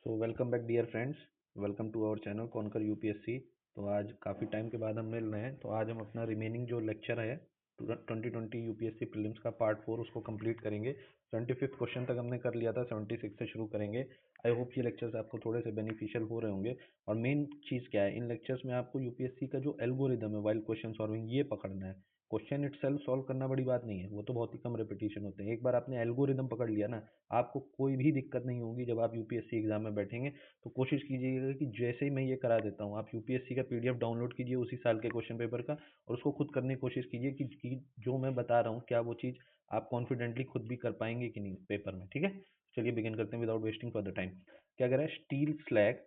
So welcome back dear friends. Welcome to our channel conquer UPSC. तो आज काफ़ी time के बाद हम मिल रहे हैं, तो आज हम अपना रिमेनिंग जो लेक्चर है 2020 यूपीएससी प्रीलिम्स का पार्ट 4 उसको कंप्लीट करेंगे। 75th क्वेश्चन तक हमने कर लिया था, 76 से शुरू करेंगे। आई होप ये लेक्चर्स आपको थोड़े से बेनिफिशियल हो रहे होंगे। और मेन चीज़ क्या है, इन लेक्चर्स में आपको यूपीएससी का जो एल्गोरिदम है वाइल क्वेश्चन सॉल्विंग ये पकड़ना है। क्वेश्चन इटसेल्फ सॉल्व करना बड़ी बात नहीं है, वो तो बहुत ही कम रिपीटिशन होते हैं। एक बार आपने एल्गोरिदम पकड़ लिया ना, आपको कोई भी दिक्कत नहीं होगी जब आप यूपीएससी एग्जाम में बैठेंगे। तो कोशिश कीजिएगा कि जैसे ही मैं ये करा देता हूँ, आप यूपीएससी का पीडीएफ डाउनलोड कीजिए उसी साल के क्वेश्चन पेपर का, और उसको खुद करने की कोशिश कीजिए कि जो मैं बता रहा हूँ क्या वो चीज़ आप कॉन्फिडेंटली खुद भी कर पाएंगे कि नहीं पेपर में। ठीक है, चलिए बिगिन करते हैं without wasting for the time. क्या कह रहा है, स्टील स्लैग,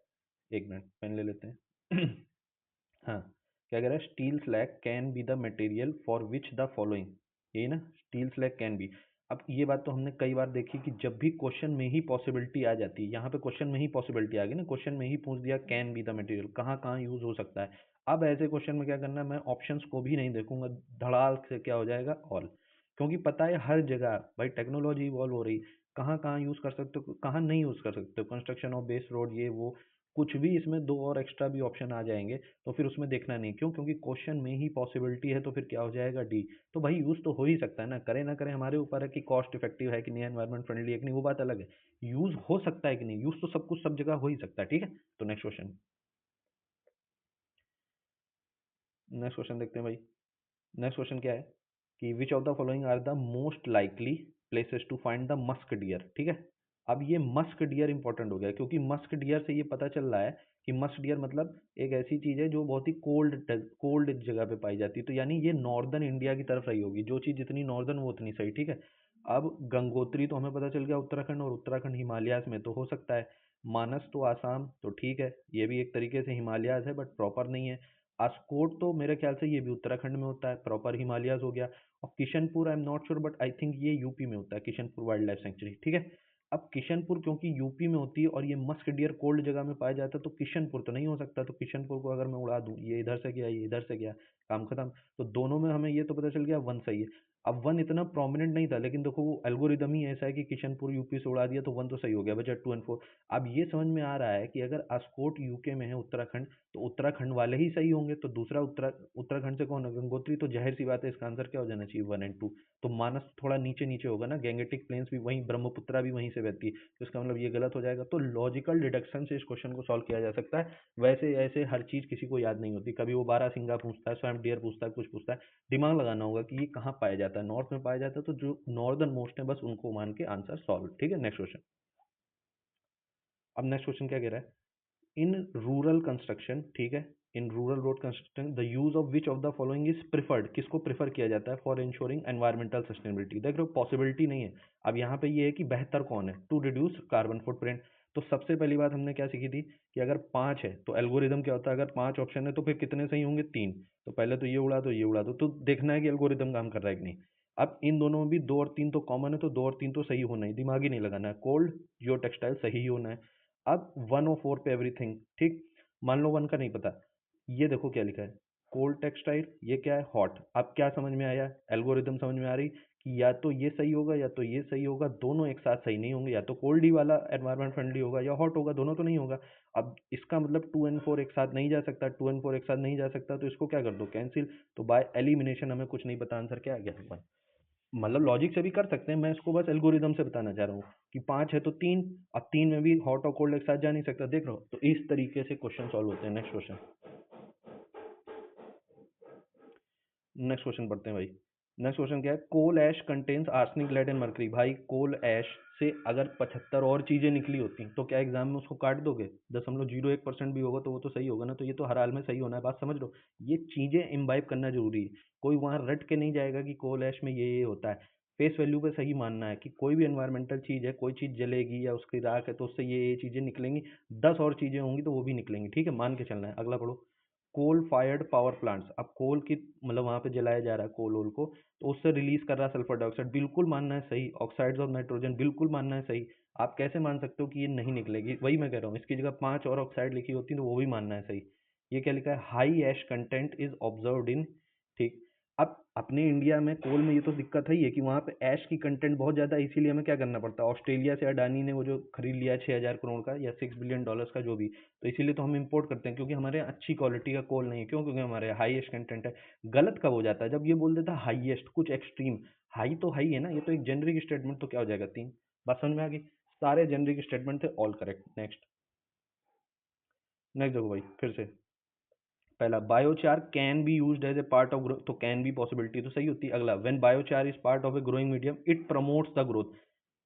एक मिनट पेन ले लेते हैं। हाँ, क्या कह रहा है, steel slag can be the material for which the following, यही ना, स्टील स्लैग कैन बी। अब ये बात तो हमने कई बार देखी कि जब भी क्वेश्चन में ही पॉसिबिलिटी आ जाती है, यहाँ पे क्वेश्चन में ही पॉसिबिलिटी आ गई ना, क्वेश्चन में ही पूछ दिया कैन बी द मटेरियल, कहाँ कहाँ यूज हो सकता है। अब ऐसे क्वेश्चन में क्या करना है, मैं ऑप्शंस को भी नहीं देखूंगा, धड़ाल से क्या हो जाएगा ऑल। क्योंकि पता है हर जगह भाई टेक्नोलॉजी इवॉल्व हो रही, कहाँ कहाँ यूज कर सकते हो कहाँ नहीं यूज कर सकते हो, कंस्ट्रक्शन ऑफ बेस रोड ये वो, कुछ भी इसमें दो और एक्स्ट्रा भी ऑप्शन आ जाएंगे तो फिर उसमें देखना नहीं, क्यों, क्योंकि क्वेश्चन में ही पॉसिबिलिटी है, तो फिर क्या हो जाएगा डी। तो भाई यूज तो हो ही सकता है ना, करे ना करे हमारे ऊपर है कि कॉस्ट इफेक्टिव है कि नहीं, एनवायरमेंट फ्रेंडली है कि नहीं, वो बात अलग है। यूज हो सकता है कि नहीं, यूज तो सब कुछ सब जगह हो ही सकता है। ठीक है, तो नेक्स्ट क्वेश्चन, नेक्स्ट क्वेश्चन देखते हैं भाई। नेक्स्ट क्वेश्चन क्या है कि which of the following are the most likely places to find the musk deer. ठीक है, अब ये मस्क डियर इंपॉर्टेंट हो गया, क्योंकि मस्क डियर से ये पता चल रहा है कि मस्क डियर मतलब एक ऐसी चीज है जो बहुत ही कोल्ड कोल्ड जगह पे पाई जाती है, तो यानी ये नॉर्दर्न इंडिया की तरफ रही होगी, जो चीज जितनी नॉर्दर्न वो उतनी सही। ठीक है, अब गंगोत्री तो हमें पता चल गया उत्तराखंड, और उत्तराखंड हिमालयाज में तो हो सकता है। मानस तो आसाम, तो ठीक है, ये भी एक तरीके से हिमालयाज है बट प्रॉपर नहीं है। आस्कोट तो मेरे ख्याल से ये भी उत्तराखंड में होता है, प्रॉपर हिमालयाज हो गया। और Kishanpur I am not sure but I think ये यूपी में होता है, किशनपुर वाइल्ड लाइफ सेंचुरी। ठीक है, अब किशनपुर क्योंकि यूपी में होती है और ये मस्क डियर कोल्ड जगह में पाया जाता है, तो किशनपुर तो नहीं हो सकता। तो किशनपुर को अगर मैं उड़ा दूं, ये इधर से गया ये इधर से गया, काम खत्म। तो दोनों में हमें ये तो पता चल गया वन सही है। अब वन इतना प्रोमिनेंट नहीं था, लेकिन देखो वो एल्गोरिदम ही ऐसा है कि किशनपुर यूपी से उड़ा दिया तो वन तो सही हो गया, बचा 2 और 4। अब ये समझ में आ रहा है कि अगर आस्कोट यूके में है उत्तराखंड, तो उत्तराखंड वाले ही सही होंगे, तो दूसरा उत्तराखंड से कौन है, गंगोत्री, तो जाहिर सी बात है इसका आंसर क्या हो जाना चाहिए 1 और 2। तो मानस थोड़ा नीचे नीचे होगा ना, गैंगेटिक प्लेन्स भी वहीं, ब्रह्मपुत्रा भी वहीं से बहती है, तो इसका मतलब ये गलत हो जाएगा। तो लॉजिकल डिडक्शन से इस क्वेश्चन को सॉल्व किया जा सकता है। वैसे ऐसे हर चीज किसी को याद नहीं होती, कभी वो बारहसिंगा पूछता है, स्वयं डियर पूछता है, कुछ पूछता है, दिमाग लगाना होगा कि ये कहाँ पाया जाता है, नॉर्थ में पाया जाता है, तो जो नॉर्दर्न मोस्ट है बस उनको मान के आंसर सॉल्व। ठीक है, नेक्स्ट क्वेश्चन। अब नेक्स्ट क्वेश्चन क्या कह रहा है, इन रूरल कंस्ट्रक्शन, ठीक है, in rural road construction the use of which of the following is preferred, किसको प्रेफर किया जाता है फॉर इंश्योरिंग एनवायरमेंटल सस्टेनेबिलिटी। देख रहे हो पॉसिबिलिटी नहीं है, अब यहाँ पे ये है कि बेहतर कौन है टू रिड्यूस कार्बन फुटप्रिंट। तो सबसे पहली बात हमने क्या सीखी थी कि अगर पांच है तो एल्गोरिदम क्या होता है, अगर पांच ऑप्शन है तो फिर कितने सही होंगे, तीन। तो पहले तो ये उड़ा दो ये उड़ा दो, तो देखना है कि एल्गोरिदम काम कर रहा है कि नहीं। अब इन दोनों में भी दो और तीन तो कॉमन है, तो दो और तीन तो सही होना ही, दिमाग ही नहीं लगाना है, कोल्ड जियो टेक्सटाइल सही ही होना है। अब 1 और 4 पे एवरीथिंग ठीक। मान लो वन का नहीं पता, ये देखो क्या लिखा है, कोल्ड टेक्सटाइल, ये क्या है हॉट। अब क्या समझ में आया, एल्गोरिदम समझ में आ रही कि या तो ये सही होगा या तो ये सही होगा, दोनों एक साथ सही नहीं होंगे, या तो कोल्ड ही वाला एनवायरमेंट फ्रेंडली होगा या हॉट होगा, दोनों तो नहीं होगा। अब इसका मतलब 2 और 4 एक साथ नहीं जा सकता, 2 और 4 एक साथ नहीं जा सकता, तो इसको क्या कर दो कैंसिल। तो बाय एलिमिनेशन हमें कुछ नहीं पता आंसर क्या आ गया। मतलब लॉजिक से भी कर सकते हैं, मैं इसको बस एल्गोरिदम से बताना चाह रहा हूँ कि पांच है तो तीन, अब तीन में भी हॉट और कोल्ड एक साथ जा नहीं सकता, देख रहे हो, तो इस तरीके से क्वेश्चन सॉल्व होते हैं। नेक्स्ट क्वेश्चन, नेक्स्ट क्वेश्चन पढ़ते हैं भाई। नेक्स्ट क्वेश्चन क्या है, coal ash contains arsenic lead and mercury. भाई कोल ऐश से अगर 75 और चीजें निकली होती तो क्या एग्जाम में उसको काट दोगे, 0.01% भी होगा तो वो तो सही होगा ना, तो ये तो हर हाल में सही होना है, बात समझ लो। ये चीजें इम्बाइब करना जरूरी है, कोई वहां रट के नहीं जाएगा कि कोल ऐश में ये होता है। फेस वैल्यू पे सही मानना है कि कोई भी एनवायरमेंटल चीज है, कोई चीज जलेगी या उसकी राख है तो उससे ये चीजें निकलेंगी, 10 और चीजें होंगी तो वो भी निकलेंगी। ठीक है, मान के चलना है। अगला पढ़ो, कोल फायर्ड पावर प्लांट्स। अब कोल की मतलब वहां पे जलाया जा रहा है कोल ओल को, तो उससे रिलीज कर रहा है सल्फर डाइऑक्साइड, बिल्कुल मानना है सही। ऑक्साइड्स ऑफ नाइट्रोजन बिल्कुल मानना है सही। आप कैसे मान सकते हो कि ये नहीं निकलेगी, वही मैं कह रहा हूँ, इसकी जगह पांच और ऑक्साइड लिखी होती तो वो भी मानना है सही। ये क्या लिखा है, high ash content is observed in, ठीक, अब अपने इंडिया में कोल में ये तो दिक्कत है ही है कि वहाँ पे ऐश की कंटेंट बहुत ज़्यादा है, इसीलिए हमें क्या करना पड़ता है, ऑस्ट्रेलिया से अडानी ने वो जो खरीद लिया 6,000 करोड़ का या $6 बिलियन का जो भी, तो इसीलिए तो हम इंपोर्ट करते हैं, क्योंकि हमारे यहाँ अच्छी क्वालिटी का कोल नहीं है। क्यों? क्योंकि हमारे हाईएस्ट कंटेंट है। गलत कब हो जाता है? जब ये बोल देता है हाईएस्ट, कुछ एक्सट्रीम। हाई तो हाई है ना, ये तो एक जेनरिक स्टेटमेंट, तो क्या हो जाएगा? 3। बात समझ में आ गई? सारे जेनरिक स्टेटमेंट थे, ऑल करेक्ट। नेक्स्ट। नेक्स्ट देखो भाई फिर से। पहला, biochar can be used as a part of growth, तो कैन बी पॉसिबिलिटी तो सही होती है। अगला, when biochar is part of a growing medium it promotes the growth.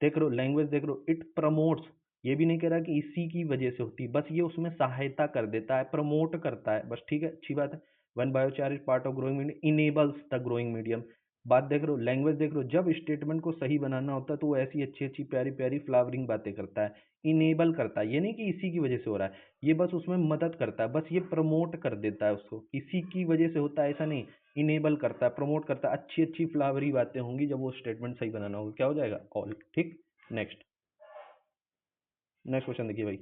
देख रहे हो लैंग्वेज, देख रहे हो, इट प्रमोट्स। ये भी नहीं कह रहा कि इसी की वजह से होती है, बस ये उसमें सहायता कर देता है, प्रमोट करता है, बस। ठीक है, अच्छी बात है। When biochar is part of growing medium enables the growing medium. बात देख रहे हो, लैंग्वेज देख रहे हो, जब स्टेटमेंट को सही बनाना होता है तो वो ऐसी अच्छी अच्छी प्यारी प्यारी फ्लावरिंग बातें करता है, इनेबल करता है। ये नहीं कि इसी की वजह से हो रहा है, ये बस उसमें मदद करता है, बस ये प्रमोट कर देता है उसको। किसी की वजह से होता है ऐसा नहीं, इनेबल करता है, प्रमोट करता है। अच्छी अच्छी फ्लावरी बातें होंगी जब वो स्टेटमेंट सही बनाना होगा, क्या हो जाएगा? ऑल। ठीक। नेक्स्ट। नेक्स्ट क्वेश्चन देखिए भाई।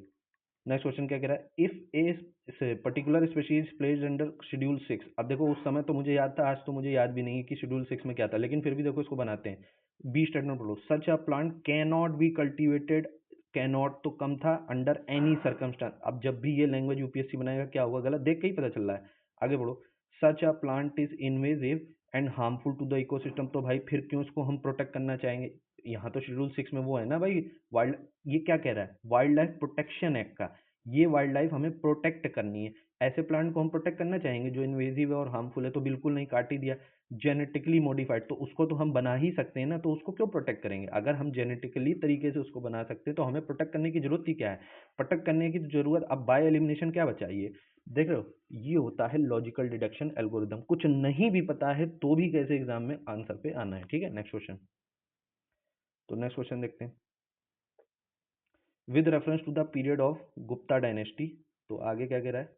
नेक्स्ट क्वेश्चन क्या कह रहा है? If a particular species plays under schedule 6। अब देखो, उस समय तो मुझे याद था, आज तो मुझे याद भी नहीं है कि शेड्यूल 6 में क्या था, लेकिन फिर भी देखो इसको बनाते हैं। बी स्टेटमेंट बोलो, such a plant can not be cultivated. Can not तो कम था, अंडर एनी सर्कमस्टांस। अब जब भी ये लैंग्वेज यूपीएससी बनाएगा, क्या होगा? गलत देख के ही पता चल रहा है। आगे बढ़ो। Such a plant is invasive and harmful to the ecosystem. तो भाई फिर क्यों इसको हम प्रोटेक्ट करना चाहेंगे? यहाँ तो शेड्यूल 6 में वो है ना भाई, वाइल्ड। ये क्या कह रहा है? वाइल्ड लाइफ प्रोटेक्शन एक्ट का। ये वाइल्ड लाइफ हमें प्रोटेक्ट करनी है। ऐसे प्लांट को हम प्रोटेक्ट करना चाहेंगे जो इन्वेजिव है और हार्मफुल है? तो बिल्कुल नहीं, काट ही दिया। जेनेटिकली मॉडिफाइड, तो उसको तो हम बना ही सकते हैं ना, तो उसको क्यों प्रोटेक्ट करेंगे? अगर हम जेनेटिकली तरीके से उसको बना सकते हैं तो हमें प्रोटेक्ट करने की जरूरत ही क्या है? प्रोटेक्ट करने की जरूरत, अब बाय एलिमिनेशन क्या बचा? ये देख रहे हो, ये होता है लॉजिकल डिडक्शन एल्गोरिदम। कुछ नहीं भी पता है तो भी कैसे एग्जाम में आंसर पे आना है। ठीक है, नेक्स्ट क्वेश्चन। तो नेक्स्ट क्वेश्चन देखते हैं। With reference to the period of Gupta dynasty, तो आगे क्या कह रहा है?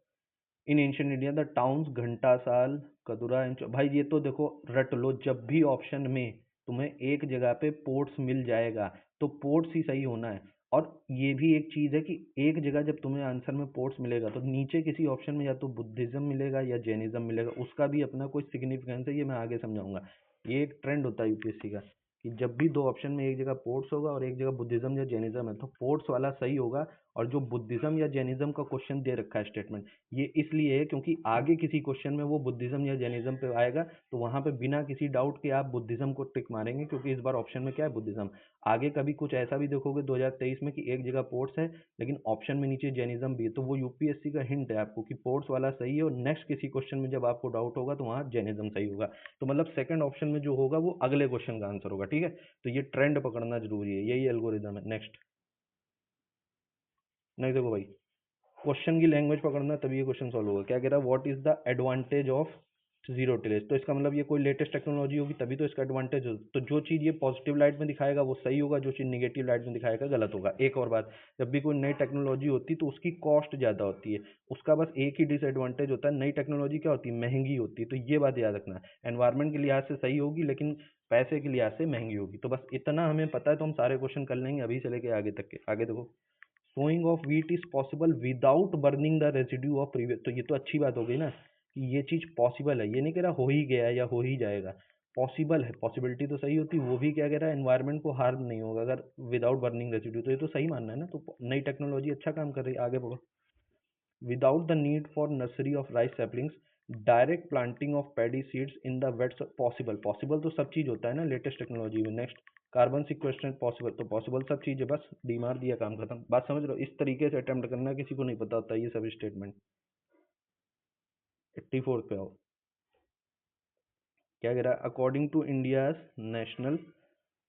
In ancient India the towns Ghantasala, Kadura भाई ये तो देखो रट लो, जब भी ऑप्शन में तुम्हें एक जगह पे पोर्ट्स मिल जाएगा तो पोर्ट्स ही सही होना है। और ये भी एक चीज है कि एक जगह जब तुम्हें आंसर में पोर्ट्स मिलेगा तो नीचे किसी ऑप्शन में या तो बुद्धिज्म मिलेगा या जैनिज्म मिलेगा, उसका भी अपना कोई सिग्निफिकेंस है, ये मैं आगे समझाऊंगा। ये एक ट्रेंड होता है यूपीएससी का कि जब भी दो ऑप्शन में एक जगह पोर्ट्स होगा और एक जगह बुद्धिज्म या जैनिज्म है तो पोर्ट्स वाला सही होगा। और जो बुद्धिज्म या जैनिज्म का क्वेश्चन दे रखा है स्टेटमेंट, ये इसलिए है क्योंकि आगे किसी क्वेश्चन में वो बुद्धिज्म या जैनिज्म पे आएगा, तो वहां पे बिना किसी डाउट के आप बुद्धिज्म को टिक मारेंगे, क्योंकि इस बार ऑप्शन में क्या है? बुद्धिज्म। आगे कभी कुछ ऐसा भी देखोगे 2023 में कि एक जगह पोर्ट्स है लेकिन ऑप्शन में नीचे जैनिज्म भी है, तो वो यूपीएससी का हिंट है आपको कि पोर्ट्स वाला सही है, और नेक्स्ट किसी क्वेश्चन में जब आपको डाउट होगा तो वहाँ जैनिज्म सही होगा। तो मतलब सेकंड ऑप्शन में जो होगा वो अगले क्वेश्चन का आंसर होगा। ठीक है, तो ये ट्रेंड पकड़ना जरूरी है, यही एल्गोरिदम है। नेक्स्ट। नेक्स्ट देखो भाई, क्वेश्चन की लैंग्वेज पकड़ना तभी ये क्वेश्चन सॉल्व होगा। क्या कह रहा है? What is the advantage of zero tillage? तो इसका मतलब ये कोई लेटेस्ट टेक्नोलॉजी होगी तभी तो इसका एडवांटेज हो, तो जो चीज़ ये पॉजिटिव लाइट में दिखाएगा वो सही होगा, जो चीज़ निगेटिव लाइट में दिखाएगा गलत होगा। एक और बात, जब भी कोई नई टेक्नोलॉजी होती है तो उसकी कॉस्ट ज़्यादा होती है, उसका बस एक ही डिसएडवांटेज होता है, नई टेक्नोलॉजी क्या होती है? महंगी होती है। तो ये बात याद रखना, एनवायरमेंट के लिहाज से सही होगी लेकिन पैसे के लिहाज से महंगी होगी। तो बस इतना हमें पता है तो हम सारे क्वेश्चन कर लेंगे अभी से लेके आगे तक के। आगे देखो, sowing of wheat is possible without burning the residue of previous. तो ये तो अच्छी बात हो गई ना कि ये चीज पॉसिबल है, ये नहीं कह रहा हो ही गया है या हो ही जाएगा, पॉसिबल है। पॉसिबिलिटी तो सही होती, वो भी क्या कह रहा है? एनवायरमेंट को हार्म नहीं होगा अगर विदाउट बर्निंग रेजिड्यू, तो ये तो सही मानना है ना। तो नई टेक्नोलॉजी अच्छा काम कर रही है। आगे बढ़ो। Without the need for nursery of rice saplings, direct planting of paddy seeds in the wets possible. Possible तो सब चीज होता है ना लेटेस्ट टेक्नोलॉजी में। नेक्स्ट, कार्बन सिक्वेस्ट्रेंट पॉसिबल, तो पॉसिबल सब चीज है, बस डी मार दिया, काम खत्म। बात समझ रहे हो? इस तरीके से अटेम्प्ट करना, किसी को नहीं पता होता ये सब स्टेटमेंट। 84 पे आओ। क्या कह रहा है? According to India's national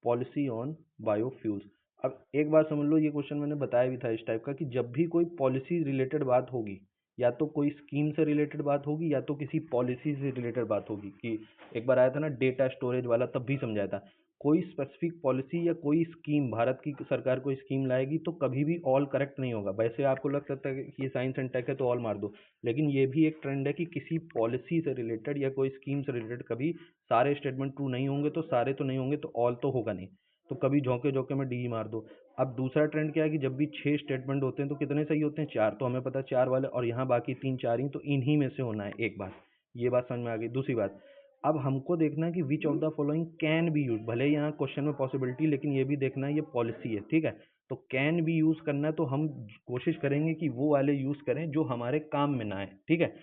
policy on biofuels. अब एक बात समझ लो, ये क्वेश्चन मैंने बताया भी था इस टाइप का कि जब भी कोई पॉलिसी रिलेटेड बात होगी, या तो कोई स्कीम से रिलेटेड बात होगी या तो किसी पॉलिसी से रिलेटेड बात होगी, कि एक बार आया था ना डेटा स्टोरेज वाला, तब भी समझाया था। कोई स्पेसिफिक पॉलिसी या कोई स्कीम, भारत की सरकार कोई स्कीम लाएगी तो कभी भी ऑल करेक्ट नहीं होगा। वैसे आपको लग सकता है कि ये साइंस एंड टेक है तो ऑल मार दो, लेकिन ये भी एक ट्रेंड है कि किसी पॉलिसी से रिलेटेड या कोई स्कीम से रिलेटेड कभी सारे स्टेटमेंट ट्रू नहीं होंगे, तो सारे तो नहीं होंगे तो ऑल तो होगा नहीं, तो कभी झोंके झोंके में डी मार दो। अब दूसरा ट्रेंड क्या है कि जब भी 6 स्टेटमेंट होते हैं तो कितने सही होते हैं? 4, तो हमें पता है 4 वाले, और यहाँ बाकी 3 4 ही, तो इन्हीं में से होना है एक बात। ये बात समझ में आ गई। दूसरी बात, अब हमको देखना है कि which of the following can be use, भले ही यहाँ क्वेश्चन में पॉसिबिलिटी, लेकिन ये भी देखना है ये पॉलिसी है, ठीक है। तो कैन बी यूज करना है तो हम कोशिश करेंगे कि वो वाले यूज करें जो हमारे काम में ना आए, ठीक है।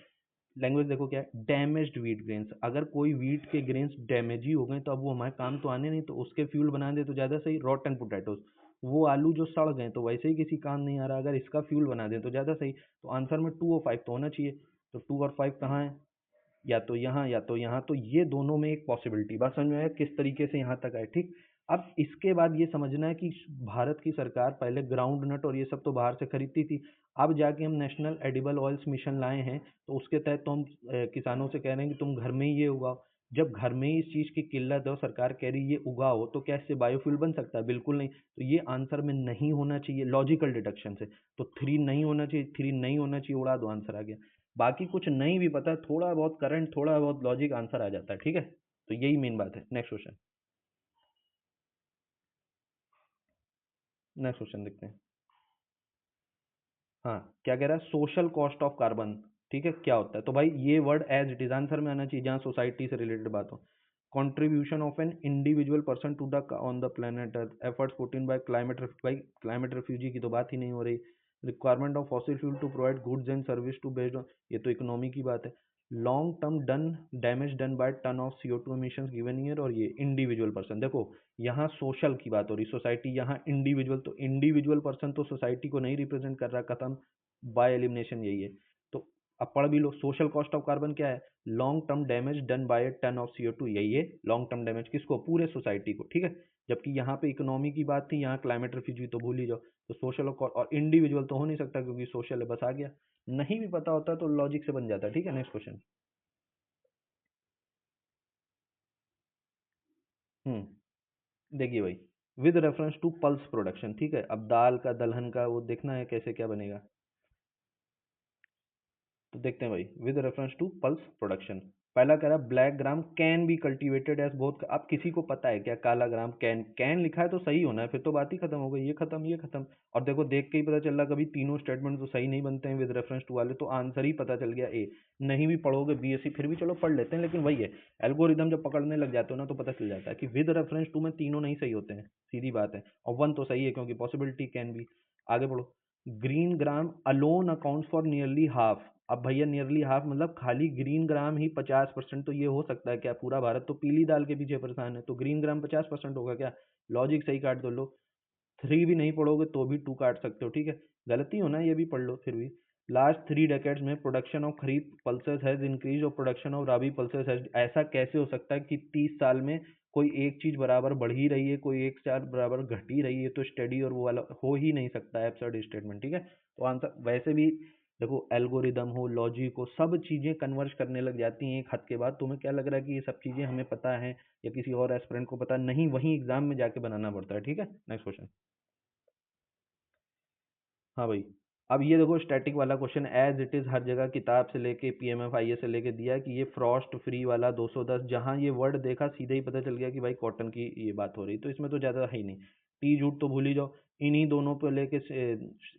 लैंग्वेज देखो क्या है, डैमेज्ड व्हीट ग्रेन्स, अगर कोई व्हीट के ग्रेन्स डैमेज ही हो गए तो अब वो हमारे काम तो आने नहीं, तो उसके फ्यूल बना दे तो ज़्यादा सही। रॉटन पोटैटोज, वो आलू जो सड़ गए तो वैसे ही किसी काम नहीं आ रहा, अगर इसका फ्यूल बना दे तो ज़्यादा सही। तो आंसर में 2 और 5 तो होना चाहिए। तो 2 और 5 कहाँ है, या तो यहाँ या तो यहाँ, तो ये दोनों में एक पॉसिबिलिटी। बात समझ में आया किस तरीके से यहाँ तक आए, ठीक। अब इसके बाद ये समझना है कि भारत की सरकार पहले ग्राउंड नट और ये सब तो बाहर से खरीदती थी, अब जाके हम नेशनल एडिबल ऑयल्स मिशन लाए हैं, तो उसके तहत तो हम किसानों से कह रहे हैं कि तुम घर में ही ये उगाओ। जब घर में ही इस चीज़ की किल्लत है और सरकार कह रही है ये उगाओ, तो क्या इससे बायोफ्यूल बन सकता है? बिल्कुल नहीं। तो ये आंसर में नहीं होना चाहिए लॉजिकल डिडक्शन से। तो 3 नहीं होना चाहिए, 3 नहीं होना चाहिए, उड़ा दो, आंसर आ गया। बाकी कुछ नहीं भी पता, थोड़ा बहुत करंट, थोड़ा बहुत लॉजिक, आंसर आ जाता है, ठीक है। तो यही मेन बात है। नेक्स्ट क्वेश्चन, नेक्स्ट क्वेश्चन देखते हैं। हाँ, क्या कह रहा है, सोशल कॉस्ट ऑफ कार्बन, ठीक है, क्या होता है? तो भाई ये word as it is answer में आना चाहिए जहाँ सोसाइटी से रिलेटेड बात हो। Contribution of an individual person to the on the planet earth, efforts put in by climate, भाई क्लाइमेट रेफ्यूजी की तो बात ही नहीं हो रही। Requirement of fossil fuel to provide goods and service to based on, ये तो इकोनॉमी की बात है। Long term done damage done by ton of CO2 emissions given year, और ये इंडिविजुअल पर्सन, देखो यहाँ सोशल की बात हो रही, सोसाइटी, यहाँ इंडिविजुअल, तो इंडिविजुअल पर्सन तो सोसाइटी को नहीं रिप्रेजेंट कर रहा, खत्म, बाय एलिमिनेशन यही है। तो अब पढ़ भी लो, सोशल कॉस्ट ऑफ कार्बन क्या है, long term damage done by ton of CO2, यही है लॉन्ग टर्म डैमेज, किसको, पूरे सोसाइटी को, ठीक है। जबकि यहाँ पे इकोनॉमी की बात थी, यहाँ क्लाइमेट रिफ्यूजी तो भूल ही जाओ। तो सोशल और इंडिविजुअल तो हो नहीं सकता क्योंकि सोशल है, बस आ गया। नहीं भी पता होता तो लॉजिक से बन जाता है, ठीक है। Next question. देखिए भाई, with reference to pulse production, ठीक है। अब दाल का दलहन का वो देखना है कैसे क्या बनेगा। तो देखते हैं भाई, with reference to pulse production. पहला कह रहा है black gram can be cultivated as both, अब किसी को पता है क्या काला ग्राम, कैन, कैन लिखा है तो सही होना है, फिर तो बात ही खत्म हो गई, ये खत्म ये खत्म। और देखो देख के ही पता चल रहा, कभी तीनों स्टेटमेंट तो सही नहीं बनते हैं विद रेफरेंस टू वाले, तो आंसर ही पता चल गया ए। नहीं भी पढ़ोगे BSc फिर भी चलो पढ़ लेते हैं, लेकिन वही है, एल्गोरिदम जब पकड़ने लग जाते हो ना तो पता चल जाता है कि विद रेफरेंस टू में तीनों नहीं सही होते हैं, सीधी बात है। और वन तो सही है क्योंकि पॉसिबिलिटी कैन बी। आगे बढ़ो, green gram alone accounts for nearly half, अब भैया नियरली हाफ मतलब खाली ग्रीन ग्राम ही 50%, तो ये हो सकता है क्या, पूरा भारत तो पीली दाल के पीछे परेशान है, तो ग्रीन ग्राम 50% होगा क्या? लॉजिक सही काट दो लो। 3 भी नहीं पढ़ोगे तो भी 2 काट सकते हो, ठीक है। गलती हो ना, ये भी पढ़ लो फिर भी। लास्ट 3 डेकेड्स में production of kharif pulses has increase और production of rabi pulses has, ऐसा कैसे हो सकता है कि 30 साल में कोई एक चीज बराबर बढ़ ही रही है, कोई एक चार बराबर घट ही रही है, तो स्टडी और वो वाला हो ही नहीं सकता, एब्सर्ड स्टेटमेंट, ठीक है। तो आंसर वैसे भी, देखो एल्गोरिदम हो, लॉजिक हो, सब चीजें कन्वर्ज करने लग जाती हैं एक हद के बाद। तुम्हें क्या लग रहा है कि ये सब चीजें हमें पता है या किसी और एस्पिरेंट को पता नहीं, वहीं एग्जाम में जाके बनाना पड़ता है, ठीक है। Next question. हाँ भाई, अब ये देखो स्टैटिक वाला क्वेश्चन एज इट इज हर जगह किताब से लेके PMFIA से लेके दिया है कि ये फ्रॉस्ट फ्री वाला 210, जहाँ ये वर्ड देखा सीधे ही पता चल गया कि भाई कॉटन की ये बात हो रही, तो इसमें तो ज़्यादा है ही नहीं। टी जूट तो भूल ही जाओ, इन्हीं दोनों पे लेके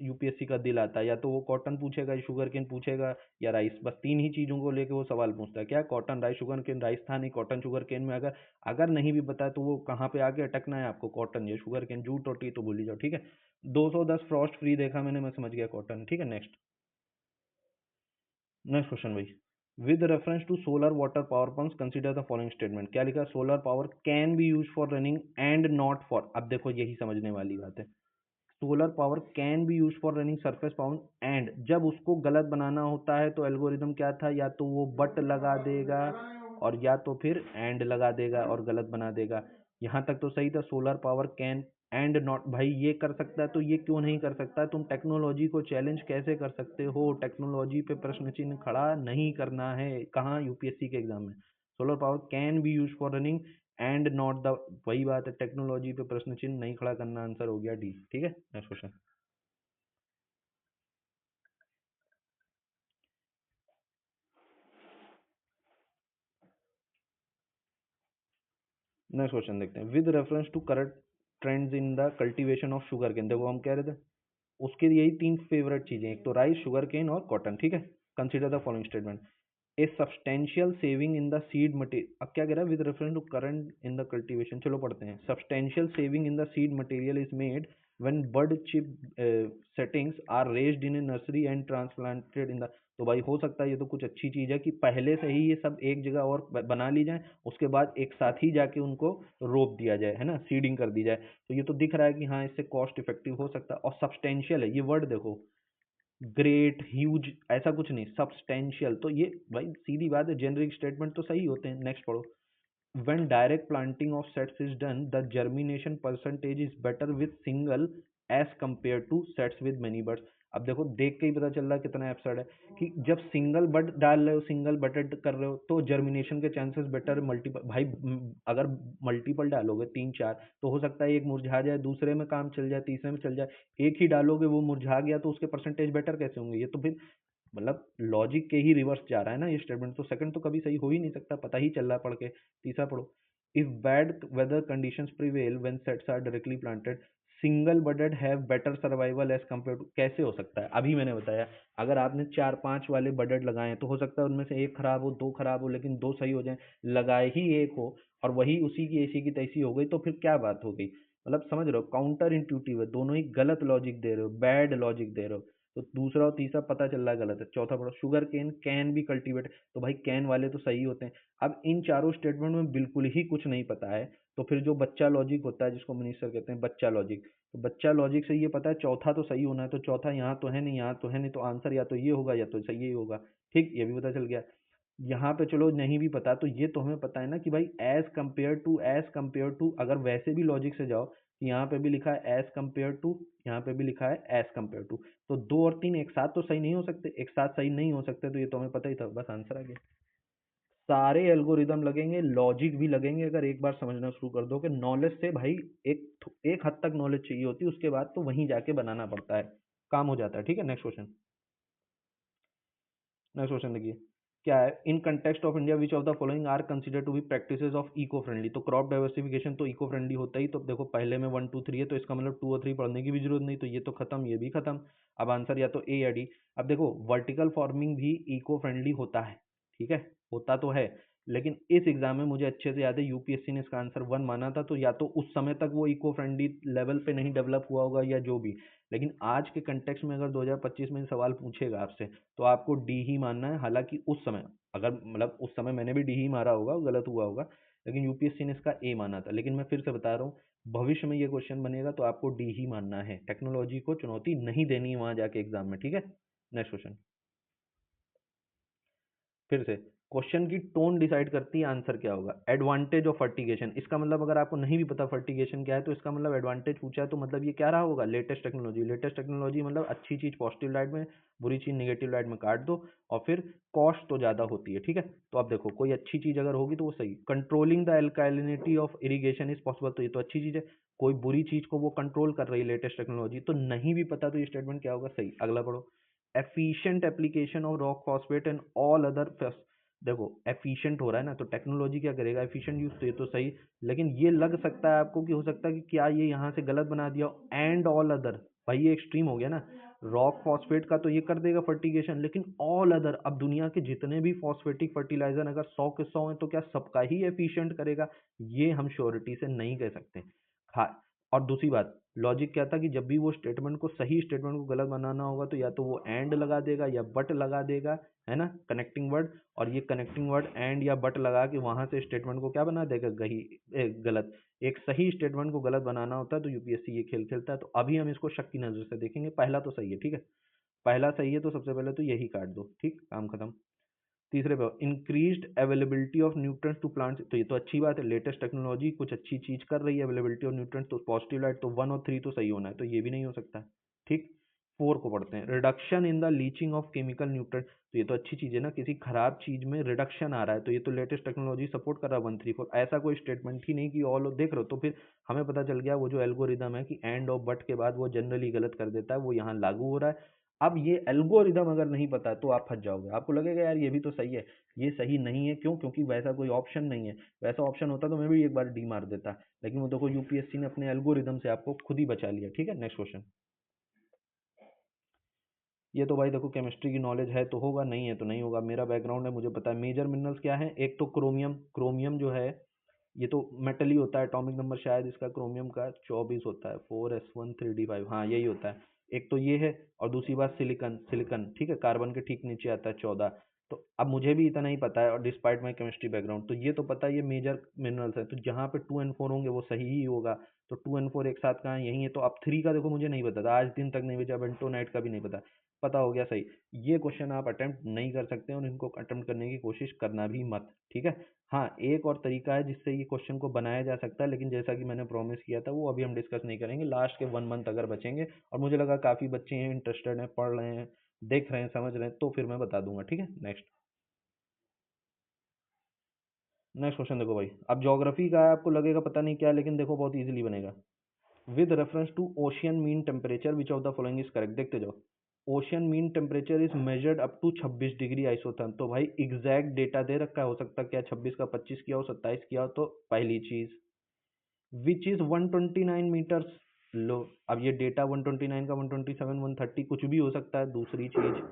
UPSC का दिल आता है, या तो वो कॉटन पूछेगा, शुगर केन पूछेगा, या राइस, बस 3 ही चीज़ों को लेके वो सवाल पूछता है, क्या cotton, rice, sugar cane. Rice था नहीं, कॉटन शुगर केन में अगर अगर नहीं भी पता है तो वो कहाँ पे आके अटकना है आपको, कॉटन या शुगर केन, जूट और टी तो भूल ही जाओ, ठीक है। 210 फ्रॉस्ट फ्री देखा मैंने, मैं समझ गया कॉटन, ठीक है। नेक्स्ट, नेक्स्ट क्वेश्चन भाई, with reference to solar water power pumps consider the following statement, क्या लिखा, solar power can be use for running and not for, अब देखो यही समझने वाली बात है। Solar power can be use for running surface power and, जब उसको गलत बनाना होता है तो एल्गोरिदम क्या था, या तो वो बट लगा देगा और या तो फिर एंड लगा देगा और गलत बना देगा। यहाँ तक तो सही था, solar power can and not, भाई ये कर सकता है तो ये क्यों नहीं कर सकता? तुम टेक्नोलॉजी को चैलेंज कैसे कर सकते हो? टेक्नोलॉजी पे प्रश्न चिन्ह खड़ा नहीं करना है, कहाँ, UPSC के एग्जाम में। Solar power can be use for running and not the, वही बात है, टेक्नोलॉजी पे प्रश्न चिन्ह नहीं खड़ा करना, आंसर हो गया डी, ठीक है। नेक्स्ट क्वेश्चन, नेक्स्ट क्वेश्चन देखते हैं, with reference to current trends in the cultivation of sugar cane, देखो हम कह रहे थे उसके यही 3 फेवरेट चीजें, एक तो राइस, शुगर केन और कॉटन, ठीक है। Consider the following statement, a substantial saving in the seed material. अब क्या कह रहा है, with reference to current in the cultivation. चलो पढ़ते हैं। Substantial saving in the seed material is made when bud chip settings are raised in a nursery and transplanted in the. तो भाई हो सकता है ये तो कुछ अच्छी चीज है कि पहले से ही ये सब एक जगह और बना ली जाए, उसके बाद एक साथ ही जाके उनको रोप दिया जाए, है ना, सीडिंग कर दी जाए। तो ये तो दिख रहा है कि हाँ इससे कॉस्ट इफेक्टिव हो सकता है। और सब्सटेंशियल है, ये वर्ड देखो, ग्रेट, ह्यूज, ऐसा कुछ नहीं, सब्सटेंशियल। तो ये भाई सीधी बात है, जेनरिक स्टेटमेंट तो सही होते हैं। नेक्स्ट पढ़ो। When direct planting of sets is done, the germination percentage is better with single as compared to sets with many buds। अब देखो देख के ही पता चल रहा है कितना एब्सर्ड है कि जब सिंगल बड डाल रहे हो, सिंगल बटेड कर रहे हो, तो जर्मिनेशन के चांसेस बेटर। मल्टीपल भाई अगर मल्टीपल डालोगे 3 4, तो हो सकता है एक मुरझा जाए, दूसरे में काम चल जाए, तीसरे में चल जाए। एक ही डालोगे वो मुरझा गया, तो उसके परसेंटेज बेटर कैसे होंगे? ये तो फिर मतलब लॉजिक के ही रिवर्स जा रहा है ना ये स्टेटमेंट। तो सेकंड तो कभी सही हो ही नहीं सकता, पता ही चल रहा है पढ़ के। तीसरा पढ़ो। If bad weather conditions prevail when sets are directly planted, single budded have better survival as compare to. कैसे हो सकता है? अभी मैंने बताया, अगर आपने 4 5 वाले बडेड लगाए हैं तो हो सकता है उनमें से एक खराब हो, दो खराब हो, लेकिन दो सही हो जाए। लगाए ही एक हो और वही उसी की ऐसी की तैसी हो गई, तो फिर क्या बात हो गई? मतलब समझ रहे हो, काउंटर इंट्यूटिव है, दोनों ही गलत लॉजिक दे रहे हो, बैड लॉजिक दे रहे हो। तो दूसरा और तीसरा पता चल रहा है गलत है। चौथा पढ़ो। Sugar cane can be cultivate. तो भाई कैन वाले तो सही होते हैं। अब इन चारों स्टेटमेंट में बिल्कुल ही कुछ नहीं पता है, तो फिर जो बच्चा लॉजिक होता है, जिसको मनीष सर कहते हैं बच्चा लॉजिक, तो बच्चा लॉजिक से ये पता है चौथा तो सही होना है, तो चौथा यहाँ तो है नहीं, यहाँ तो है नहीं, तो आंसर या तो ये होगा या तो सही ही होगा। ठीक, ये भी पता चल गया। यहाँ पे चलो नहीं भी पता, तो ये तो हमें पता है ना कि भाई एज कंपेयर टू, अगर वैसे भी लॉजिक से जाओ, यहाँ पे भी लिखा है एज कंपेयर टू, यहाँ पे भी लिखा है एज कंपेयर टू, तो 2 और 3 एक साथ तो सही नहीं हो सकते, एक साथ सही नहीं हो सकते, तो ये तो हमें पता ही था, बस आंसर आ गया। सारे एल्गोरिदम लगेंगे, लॉजिक भी लगेंगे, अगर एक बार समझना शुरू कर दो कि नॉलेज से भाई एक हद तक नॉलेज चाहिए होती है, उसके बाद तो वहीं जाके बनाना पड़ता है, काम हो जाता है। ठीक है, नेक्स्ट क्वेश्चन। नेक्स्ट क्वेश्चन देखिए क्या है। In context of India which of the following are consider to be practices of eco friendly. तो क्रॉप डाइवर्सिफिकेशन तो इको फ्रेंडली होता ही, तो देखो पहले में 1 2 3 है, तो इसका मतलब 2 और 3 पढ़ने की भी जरूरत नहीं, तो ये तो खत्म, ये भी खत्म। अब आंसर या तो ए या डी। अब देखो वर्टिकल फार्मिंग भी इको फ्रेंडली होता है, ठीक है, होता तो है, लेकिन इस एग्जाम में मुझे अच्छे से याद है यूपीएससी ने इसका आंसर 1 माना था, तो या तो उस समय तक वो इको फ्रेंडली लेवल पे नहीं डेवलप हुआ होगा या जो भी। लेकिन आज के कंटेक्स्ट में अगर 2025 में सवाल पूछेगा आपसे, तो आपको डी ही मानना है। हालांकि उस समय, अगर मतलब उस समय मैंने भी डी ही मारा होगा, गलत हुआ होगा, लेकिन यूपीएससी ने इसका ए माना था। लेकिन मैं फिर से बता रहा हूँ, भविष्य में ये क्वेश्चन बनेगा तो आपको डी ही मानना है, टेक्नोलॉजी को चुनौती नहीं देनी है वहां जाके एग्जाम में। ठीक है, नेक्स्ट क्वेश्चन। फिर से, क्वेश्चन की टोन डिसाइड करती है आंसर क्या होगा। एडवांटेज ऑफ फर्टिगेशन, इसका मतलब अगर आपको नहीं भी पता फर्टिगेशन क्या है, तो इसका मतलब एडवांटेज पूछा है, तो मतलब ये क्या रहा होगा, लेटेस्ट टेक्नोलॉजी। लेटेस्ट टेक्नोलॉजी मतलब अच्छी चीज पॉजिटिव लाइट में, बुरी चीज निगेटिव लाइट में काट दो, और फिर कॉस्ट तो ज्यादा होती है। ठीक है, तो अब देखो कोई अच्छी चीज अगर होगी तो वो सही। Controlling the एल्कालिनिटी of irrigation is possible, तो ये तो अच्छी चीज है। कोई बुरी चीज को वो कंट्रोल कर रही है लेटेस्ट टेक्नोलॉजी, तो नहीं भी पता तो ये स्टेटमेंट क्या होगा, सही। अगला पढ़ो। efficient application of rock phosphate and all other देखो एफिशिएंट हो रहा है ना, तो टेक्नोलॉजी क्या करेगा, एफिशिएंट यूज, तो ये तो सही। लेकिन ये लग सकता है आपको कि हो सकता है कि क्या ये यहाँ से गलत बना दिया, एंड ऑल अदर, भाई ये एक्सट्रीम हो गया ना। रॉक फॉस्फेट का तो ये कर देगा फर्टिगेशन, लेकिन ऑल अदर, अब दुनिया के जितने भी फॉस्फेटिक फर्टिलाइजर अगर 100 के 100 हैं, तो क्या सबका ही एफिशिएंट करेगा? ये हम श्योरिटी से नहीं कह सकते। हाँ, और दूसरी बात, लॉजिक क्या था कि जब भी वो स्टेटमेंट को, सही स्टेटमेंट को गलत बनाना होगा, तो या तो वो एंड लगा देगा या बट लगा देगा, है ना, कनेक्टिंग वर्ड। और ये कनेक्टिंग वर्ड एंड या बट लगा के वहां से स्टेटमेंट को क्या बना देगा, गलत। एक सही स्टेटमेंट को गलत बनाना होता है, तो यूपीएससी ये खेल खेलता है। तो अभी हम इसको शक की नजर से देखेंगे, पहला तो सही है, ठीक है, पहला सही है, तो सबसे पहले तो यही काट दो, ठीक, काम खत्म। तीसरे पे, increased availability of nutrients to plants, तो ये तो अच्छी बात है, लेटेस्ट टेक्नोलॉजी कुछ अच्छी चीज कर रही है, अवेलेबिलिटी ऑफ न्यूट्रिएंट्स, तो पॉजिटिव लाइट, तो 1 और 3 तो सही होना है, तो ये भी नहीं हो सकता। ठीक, 4 को पढ़ते हैं। Reduction in the leaching of chemical nutrient, तो ये तो अच्छी चीज है ना, किसी खराब चीज में रिडक्शन आ रहा है, तो ये तो लेटेस्ट टेक्नोलॉजी सपोर्ट कर रहा है। 1 3 4, ऐसा कोई स्टेटमेंट ही नहीं कि ऑल, देख रहे हो, तो फिर हमें पता चल गया वो जो एल्गोरिदम है कि एंड और बट के बाद वो जनरली गलत कर देता है, वो यहाँ लागू हो रहा है। अब ये एल्गोरिदम अगर नहीं पता तो आप फंस जाओगे, आपको लगेगा यार ये भी तो सही है, ये सही नहीं है। क्यों? क्योंकि वैसा कोई ऑप्शन नहीं है। वैसा ऑप्शन होता तो मैं भी एक बार डी मार देता, लेकिन वो देखो यूपीएससी ने अपने एल्गोरिदम से आपको खुद ही बचा लिया। ठीक है, नेक्स्ट क्वेश्चन। ये तो भाई देखो केमिस्ट्री की नॉलेज है तो होगा, नहीं है तो नहीं होगा, मेरा बैकग्राउंड है मुझे पता है। मेजर मिनरल्स क्या है, एक तो क्रोमियम, क्रोमियम जो है ये तो मेटल ही होता है, एटॉमिक नंबर शायद इसका क्रोमियम का 24 होता है, 4s13d5, हाँ यही होता है। एक तो ये है, और दूसरी बात सिलिकन, सिलिकन ठीक है, कार्बन के ठीक नीचे आता है 14। तो अब मुझे भी इतना ही पता है, और डिस्पाइट माई केमिस्ट्री बैकग्राउंड तो ये तो पता है ये मेजर मिनरल्स है, तो जहाँ पे 2 and 4 होंगे वो सही ही होगा। तो 2 and 4 एक साथ कहाँ है, यही है। तो अब 3 का देखो मुझे नहीं पता था, आज दिन तक नहीं बचा, बेंटोनाइट का भी नहीं पता, पता हो गया सही। ये क्वेश्चन आप अटेम्प्ट नहीं कर सकते और इनको अटेम्प्ट करने की कोशिश करना भी मत, ठीक है। हाँ, एक और तरीका है जिससे ये क्वेश्चन को बनाया जा सकता है, लेकिन जैसा कि मैंने प्रॉमिस किया था वो अभी हम डिस्कस नहीं करेंगे, लास्ट के 1 मंथ अगर बचेंगे और मुझे लगा काफ़ी बच्चे हैं, इंटरेस्टेड हैं, पढ़ रहे हैं, देख रहे हैं, समझ रहे हैं, तो फिर मैं बता दूंगा, ठीक है। नेक्स्ट, नेक्स्ट क्वेश्चन देखो भाई, अब ज्योग्राफी का है, आपको लगेगा पता नहीं क्या, लेकिन देखो बहुत इजीली बनेगा। With reference to ocean mean temperature which of the following is correct, देखते जाओ। Ocean mean temperature is measured up to 26 degree isotherm, तो भाई एग्जैक्ट डेटा दे रखा है, हो सकता है क्या 26 का 25 किया हो, 27 किया हो, तो पहली चीज विच इज 129 मीटर्स, लो, अब ये डेटा 129 का 127 130 कुछ भी हो सकता है। दूसरी चीज,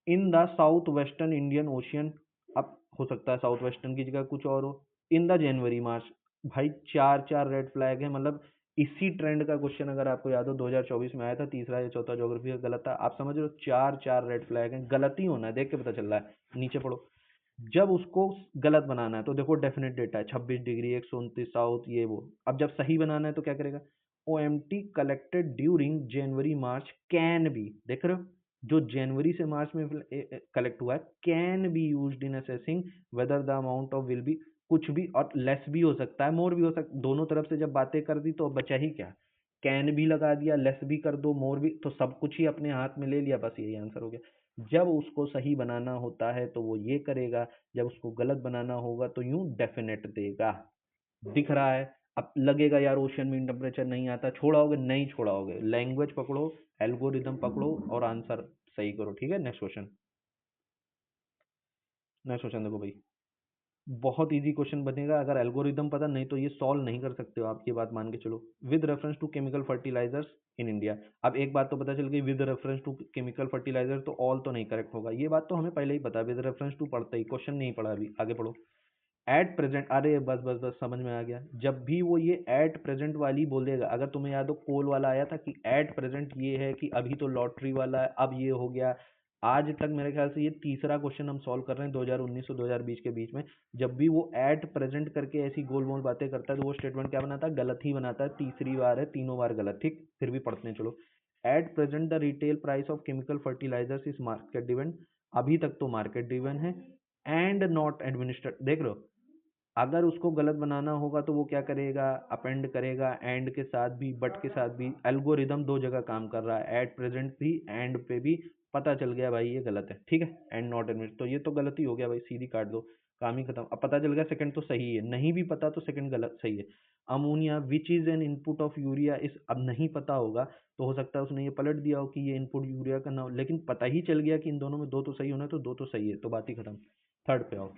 in the south western Indian ocean, अब हो सकता है साउथ वेस्टर्न की जगह कुछ और हो। इन द जनवरी मार्च, भाई चार चार रेड फ्लैग है, मतलब इसी ट्रेंड का क्वेश्चन अगर आपको याद हो 2024 में आया था, तीसरा या चौथा ज्योग्राफी का गलत था, आप समझ रहे हो, चार चार रेड फ्लैग हैं, गलत ही होना है, देख के पता चल रहा है, नीचे पढ़ो। जब उसको गलत बनाना है तो देखो डेफिनेट डेटा है 26 डिग्री 129 साउथ ये वो। अब जब सही बनाना है तो क्या करेगा, O M T collected during January March can be, देख रहे हो, जो जनवरी से मार्च में कलेक्ट हुआ है can be used in assessing whether the amount of will be, कुछ भी, और लेस भी हो सकता है, मोर भी हो सकता, दोनों तरफ से जब बातें कर दी तो बचा ही क्या, कैन भी लगा दिया, लेस भी कर दो, मोर भी, तो सब कुछ ही अपने हाथ में ले लिया, बस यही आंसर हो गया। जब उसको सही बनाना होता है तो वो ये करेगा, जब उसको गलत बनाना होगा तो यूं डेफिनेट देगा। दिख रहा है। अब लगेगा यार ओशन मीन टेम्परेचर नहीं आता, छोड़ाओगे, नहीं छोड़ाओगे, लैंग्वेज पकड़ो, एल्गोरिदम पकड़ो और आंसर सही करो, ठीक है। नेक्स्ट क्वेश्चन, नेक्स्ट क्वेश्चन देखो भाई, बहुत इजी क्वेश्चन बनेगा, अगर एल्गोरिदम पता नहीं तो ये सॉल्व नहीं कर सकते हो आप, ये बात मान के चलो। With reference to chemical fertilizers in India, अब एक बात तो पता चल गई, with reference to chemical fertilizer, तो ऑल तो नहीं करेक्ट होगा, ये बात तो हमें पहले ही पता है, विद रेफरेंस टू पढ़ते ही, क्वेश्चन नहीं पढ़ा अभी, आगे पढ़ो। एट प्रेजेंट, अरे बस बस बस समझ में आ गया, जब भी वो ये एट प्रेजेंट वाली बोलेगा, अगर तुम्हें याद हो कोल वाला आया था कि एट प्रेजेंट ये है, कि अभी तो लॉटरी वाला है, अब ये हो गया। आज तक मेरे ख्याल से ये तीसरा क्वेश्चन हम सॉल्व कर रहे हैं 2019 और 2020 के बीच में। जब भी वो एट प्रेजेंट करके ऐसी गोल मोल बातें करता है तो वो स्टेटमेंट क्या बनाता है, गलत ही बनाता है, तीसरी बार है, तीनों बार गलत, ठीक, फिर भी पढ़ते हैं चलो। At present the retail price of chemical fertilizers is market driven, अभी तक तो मार्केट ड्रिवन है, एंड नॉट एडमिनिस्ट्रेट, देख लो, अगर उसको गलत बनाना होगा तो वो क्या करेगा, अपेंड करेगा, एंड के साथ भी बट के साथ भी, एल्गोरिदम दो जगह काम कर रहा है, एट प्रेजेंट भी एंड पे भी, पता चल गया भाई ये गलत है, ठीक है, एंड नॉट एडमिट, तो ये तो गलत ही हो गया भाई, सीधी काट दो, काम ही खत्म। अब पता चल गया सेकंड तो सही है, नहीं भी पता तो सेकंड गलत सही है। Ammonia which is an input of urea, इस अब नहीं पता होगा तो हो सकता है उसने ये पलट दिया हो कि ये इनपुट यूरिया का ना हो, लेकिन पता ही चल गया कि इन दोनों में दो तो सही होना है, तो दो तो सही है, तो बात ही खत्म। थर्ड पे आओ,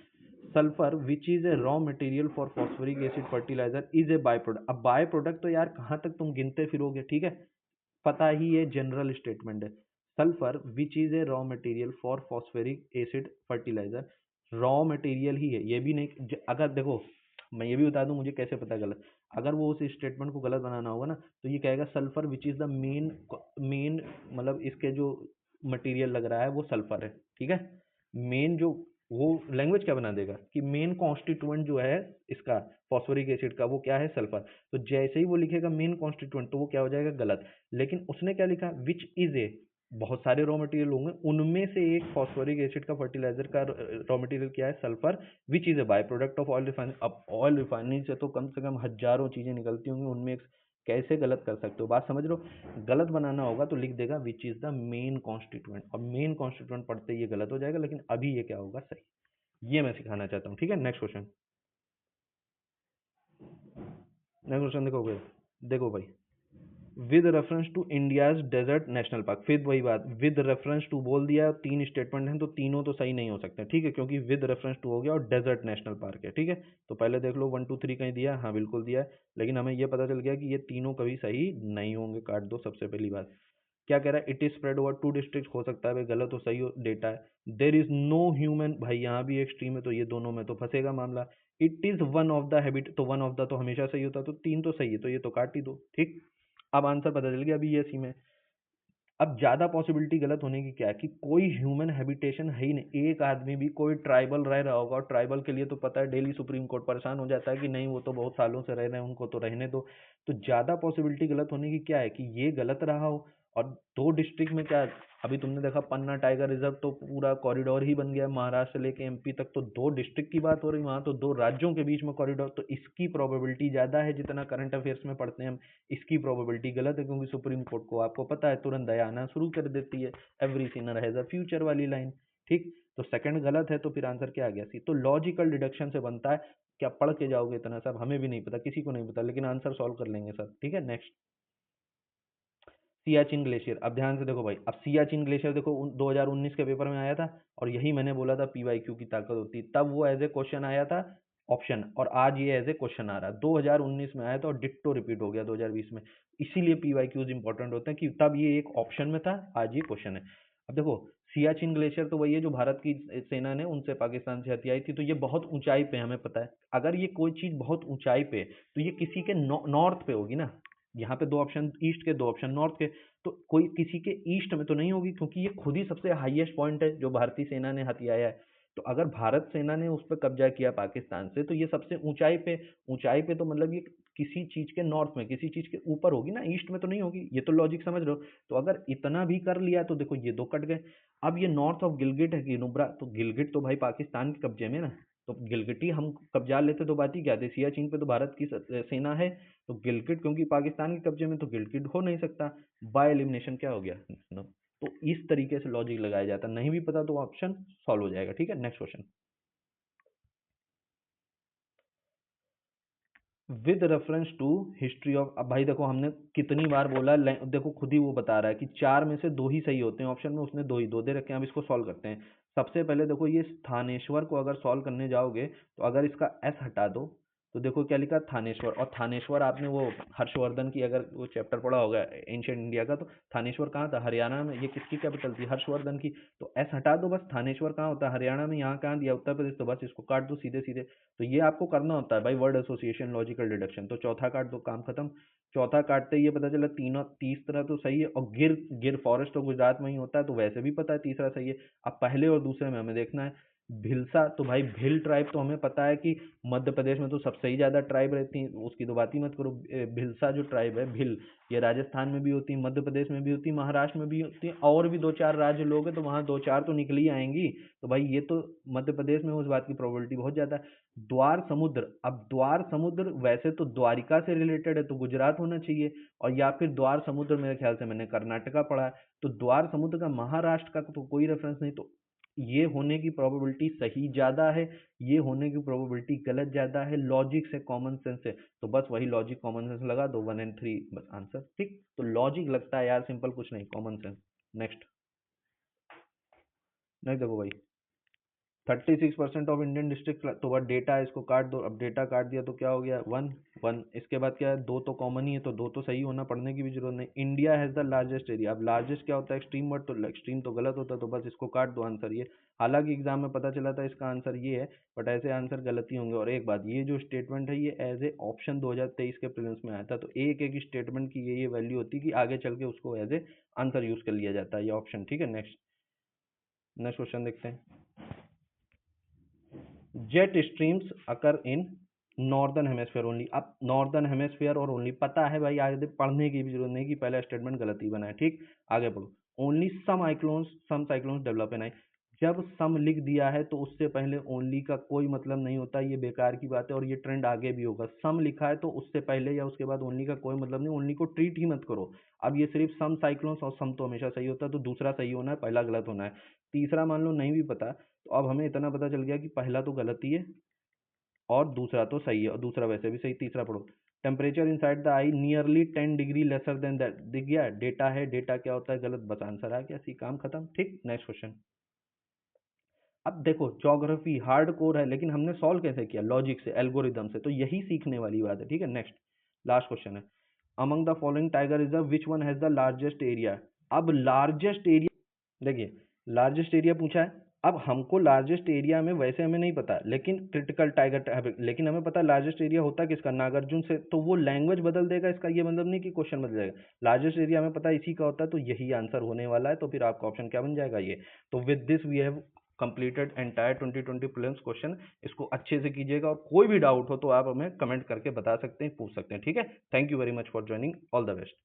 sulphur which is a raw material for phosphoric acid fertilizer is a by product, अब बाय प्रोडक्ट तो यार कहाँ तक तुम गिनते फिरोगे, ठीक है, पता ही है, जनरल स्टेटमेंट है। Sulphur which is a raw material for phosphoric acid fertiliser, raw material ही है, ये भी नहीं, अगर देखो मैं ये भी बता दूं मुझे कैसे पता गलत, अगर वो उस स्टेटमेंट को गलत बनाना होगा ना तो ये कहेगा sulphur which is the main, main, मतलब इसके जो मटेरियल लग रहा है वो सल्फर है, ठीक है, मेन जो, वो लैंग्वेज क्या बना देगा कि मेन कॉन्स्टिट्यूएंट जो है इसका फॉस्फोरिक एसिड का वो क्या है, सल्फर, तो जैसे ही वो लिखेगा मेन कॉन्स्टिट्यूएंट तो वो क्या हो जाएगा, गलत। लेकिन उसने क्या लिखा, विच इज ए, बहुत सारे रॉ मटेरियल होंगे उनमें से एक फॉस्फोरिक एसिड का फर्टिलाइजर का रॉ मटेरियल क्या है, sulphur, which is a by product of oil refinery, अब ऑयल रिफाइनरी से तो कम से कम हजारों चीजें निकलती होंगी, उनमें कैसे गलत कर सकते हो, बात समझ लो। गलत बनाना होगा तो लिख देगा which is the main constituent, और मेन कॉन्स्टिट्यूएंट पढ़ते ही ये गलत हो जाएगा, लेकिन अभी ये क्या होगा, सही, ये मैं सिखाना चाहता हूँ, ठीक है। नेक्स्ट क्वेश्चन, नेक्स्ट क्वेश्चन देखोगे, देखो भाई, with reference to India's desert national park, फिर वही बात, विद रेफरेंस टू बोल दिया, तीन स्टेटमेंट हैं तो तीनों तो सही नहीं हो सकते, ठीक है, क्योंकि विद रेफरेंस टू हो गया और डेजर्ट नेशनल पार्क है, ठीक है। तो पहले देख लो 1 2 3 कहीं दिया, हाँ बिल्कुल दिया है, लेकिन हमें ये पता चल गया कि ये तीनों कभी सही नहीं होंगे, काट दो सबसे पहली बात। क्या कह रहा है, it is spread over 2 district, हो सकता है भाई गलत हो सही हो, डेटा है। देर इज नो ह्यूमन, भाई यहाँ भी एक्सट्रीम है तो ये दोनों में तो फंसेगा मामला। It is one of the habit, तो वन ऑफ द तो हमेशा सही होता है, तो 3 तो सही है, तो ये तो काट ही दो, ठीक। अब आंसर पता चल गया अभी ये सी में। अब ज्यादा पॉसिबिलिटी गलत होने की क्या है कि कोई ह्यूमन हैबिटेशन है ही नहीं, एक आदमी भी कोई ट्राइबल रह रहा होगा, और ट्राइबल के लिए तो पता है डेली सुप्रीम कोर्ट परेशान हो जाता है कि नहीं वो तो बहुत सालों से रह रहे हैं, उनको तो रहने दो। तो ज्यादा पॉसिबिलिटी गलत होने की क्या है कि ये गलत रहा हो। और 2 डिस्ट्रिक्ट में क्या, अभी तुमने देखा पन्ना टाइगर रिजर्व तो पूरा कॉरिडोर ही बन गया, महाराष्ट्र से लेके एमपी तक, तो 2 डिस्ट्रिक्ट की बात हो रही, वहां तो 2 राज्यों के बीच में कॉरिडोर, तो इसकी प्रोबेबिलिटी ज्यादा है, जितना करंट अफेयर्स में पढ़ते हैं हम। इसकी प्रोबेबिलिटी गलत है, क्योंकि सुप्रीम कोर्ट को आपको पता है तुरंत दया आना शुरू कर देती है, every Sinner has a future वाली लाइन, ठीक। तो सेकंड गलत है, तो फिर आंसर क्या आ गया, सी। तो लॉजिकल डिडक्शन से बनता है। क्या पढ़ के जाओगे इतना सब, हमें भी नहीं पता, किसी को नहीं पता, लेकिन आंसर सॉल्व कर लेंगे सब, ठीक है। Next, Siachen glacier. अब ध्यान से देखो भाई, अब सियाचिन ग्लेशियर देखो 2019 के पेपर में आया था, और यही मैंने बोला था पीवाईक्यू की ताकत होती है, तब वो एज ए क्वेश्चन आया था ऑप्शन, और आज ये एज ए क्वेश्चन आ रहा है। 2019 में आया था और डिट्टो रिपीट हो गया 2020 में। इसीलिए पीवाईक्यूज इंपॉर्टेंट होते हैं कि तब ये एक ऑप्शन में था, आज ये क्वेश्चन है। अब देखो, सियाचिन ग्लेशियर तो वही है जो भारत की सेना ने उनसे पाकिस्तान से हथियाई थी, तो ये बहुत ऊंचाई पे, हमें पता है। अगर ये कोई चीज बहुत ऊंचाई पे, तो ये किसी के नॉर्थ पे होगी ना। यहाँ पे 2 ऑप्शन ईस्ट के, 2 ऑप्शन नॉर्थ के, तो कोई किसी के ईस्ट में तो नहीं होगी, क्योंकि ये खुद ही सबसे हाईएस्ट पॉइंट है जो भारतीय सेना ने हथियाया है। तो अगर भारत सेना ने उस पर कब्जा किया पाकिस्तान से, तो ये सबसे ऊंचाई पे तो मतलब ये किसी चीज के नॉर्थ में, किसी चीज के ऊपर होगी ना, ईस्ट में तो नहीं होगी, ये तो लॉजिक समझ रहे हो। तो अगर इतना भी कर लिया तो देखो ये 2 कट गए। अब ये नॉर्थ ऑफ गिलगिट है कि नुब्रा, तो गिलगिट तो भाई पाकिस्तान के कब्जे में ना, तो गिलगिट ही हम कब्जा लेते तो बात ही क्या थी, सियाचिन पे तो भारत की सेना है, तो गिलगिट क्योंकि पाकिस्तान के कब्जे में, तो गिलगिट हो नहीं सकता। बाय एलिमिनेशन क्या हो गया no। तो इस तरीके से लॉजिक लगाया जाता है, नहीं भी पता तो ऑप्शन सॉल्व हो जाएगा, ठीक है। Next question, with reference to history of. अब भाई देखो हमने कितनी बार बोला, देखो खुद ही वो बता रहा है कि 4 में से 2 ही सही होते हैं, ऑप्शन में उसने 2 ही 2 दे रखे हैं। अब इसको सॉल्व करते हैं। सबसे पहले देखो, ये थानेश्वर को अगर सॉल्व करने जाओगे, तो अगर इसका एस हटा दो, तो देखो क्या लिखा, थानेश्वर। और थानेश्वर आपने वो हर्षवर्धन की अगर वो चैप्टर पढ़ा होगा एंशियंट इंडिया का, तो थानेश्वर कहाँ था, हरियाणा में। ये किसकी कैपिटल थी, हर्षवर्धन की। तो एस हटा दो बस, थानेश्वर कहाँ होता है, हरियाणा में। यहाँ कहाँ दिया, उत्तर प्रदेश, तो बस इसको काट दो सीधे सीधे। तो ये आपको करना होता है भाई, वर्ड एसोसिएशन, लॉजिकल डिडक्शन। तो चौथा काट दो, काम खत्म। चौथा काटते ही ये पता चला तीनों, तीसरा तो सही है, और गिर गिर फॉरेस्ट तो गुजरात में ही होता है, तो वैसे भी पता है तीसरा सही है। अब पहले और दूसरे में हमें देखना है। भिलसा, तो भाई भिल ट्राइब तो हमें पता है कि मध्य प्रदेश में तो सबसे ही ज्यादा ट्राइब रहती है, उसकी तो बात ही मत करो। भिलसा जो ट्राइब है, भिल, ये राजस्थान में भी होती है, मध्य प्रदेश में भी होती है, महाराष्ट्र में भी होती है, और भी 2-4 राज्य लोग हैं, तो वहाँ 2-4 तो निकल ही आएंगी। तो भाई ये तो मध्य प्रदेश में, उस बात की प्रोबेबिलिटी बहुत ज्यादा है। द्वार समुद्र, अब द्वार समुद्र वैसे तो द्वारिका से रिलेटेड है, तो गुजरात होना चाहिए। और या फिर द्वार समुद्र मेरे ख्याल से मैंने कर्नाटका पढ़ा है, तो द्वार समुद्र का महाराष्ट्र का तो कोई रेफरेंस नहीं, तो ये होने की प्रोबेबिलिटी सही ज्यादा है, ये होने की प्रोबेबिलिटी गलत ज्यादा है। लॉजिक से, कॉमन सेंस से, तो बस वही लॉजिक कॉमन सेंस लगा दो, 1 एंड 3 बस आंसर, ठीक। तो लॉजिक लगता है यार सिंपल, कुछ नहीं, कॉमन सेंस। नेक्स्ट, नेक्स्ट देखो भाई, 36% ऑफ इंडियन डिस्ट्रिक्ट, तो वह डेटा है, इसको काट दो। अब डेटा काट दिया तो क्या हो गया, 1 1। इसके बाद क्या है, 2 तो कॉमन ही है, तो 2 तो सही होना, पढ़ने की भी जरूरत नहीं। India has the largest area. अब लार्जेस्ट क्या होता है, एक्सट्रीम वर्ड, तो एक्सट्रीम तो गलत होता है, तो बस इसको काट दो, आंसर ये। हालांकि एग्जाम में पता चला था इसका आंसर ये है, बट ऐसे आंसर गलत ही होंगे। और एक बात, ये जो स्टेटमेंट है ये एज ए ऑप्शन 2023 के प्रीलिम्स में आया था, तो एक एक स्टेटमेंट की ये वैल्यू होती है कि आगे चल के उसको एज ए आंसर यूज कर लिया जाता है, ये ऑप्शन, ठीक है। नेक्स्ट, नेक्स्ट क्वेश्चन देखते हैं। Jet streams occur in northern hemisphere only. अब नॉर्दर्न हेमेस्फेयर और ओनली पता है भाई, आगे पढ़ने की भी जरूरत नहीं कि पहला स्टेटमेंट गलत ही बना है, ठीक। आगे पढ़ो, only some cyclones develop in I. जब सम लिख दिया है तो उससे पहले ओनली का कोई मतलब नहीं होता, ये बेकार की बात है, और ये ट्रेंड आगे भी होगा। सम लिखा है तो उससे पहले या उसके बाद ओनली का कोई मतलब नहीं, ओनली को ट्रीट ही मत करो। अब ये सिर्फ सम साइक्लोन्स, और सम तो हमेशा सही होता है, तो दूसरा सही होना है, पहला गलत होना है। तीसरा मान लो नहीं भी पता, तो अब हमें इतना पता चल गया कि पहला तो गलत ही है, और दूसरा तो सही है, और दूसरा वैसे भी सही। तीसरा पढ़ो, temperature inside the I nearly 10 degree lesser than that. दिख गया, डेटा है, डेटा क्या होता है, गलत, बस आंसर आ गया, सी, काम खत्म, ठीक। Next question. अब देखो ज्योग्राफी हार्ड कोर है, लेकिन हमने सॉल्व कैसे किया, लॉजिक से, एल्गोरिदम से, तो यही सीखने वाली बात है, ठीक है। नेक्स्ट, लास्ट क्वेश्चन है, among the following tiger reserve which one has the largest area. अब लार्जेस्ट एरिया, देखिए लार्जेस्ट एरिया पूछा है। अब हमको लार्जेस्ट एरिया में वैसे हमें नहीं पता, लेकिन क्रिटिकल टाइगर, लेकिन हमें पता लार्जेस्ट एरिया होता किसका, नागार्जुन से, तो वो लैंग्वेज बदल देगा, इसका ये मतलब नहीं कि क्वेश्चन बदल जाएगा। लार्जेस्ट एरिया हमें पता इसी का होता है, तो यही आंसर होने वाला है। तो फिर आपका ऑप्शन क्या बन जाएगा, ये। तो with this we have completed entire 2020 prelims question. इसको अच्छे से कीजिएगा, और कोई भी डाउट हो तो आप हमें कमेंट करके बता सकते हैं, पूछ सकते हैं, ठीक है। Thank you very much for joining, all the best.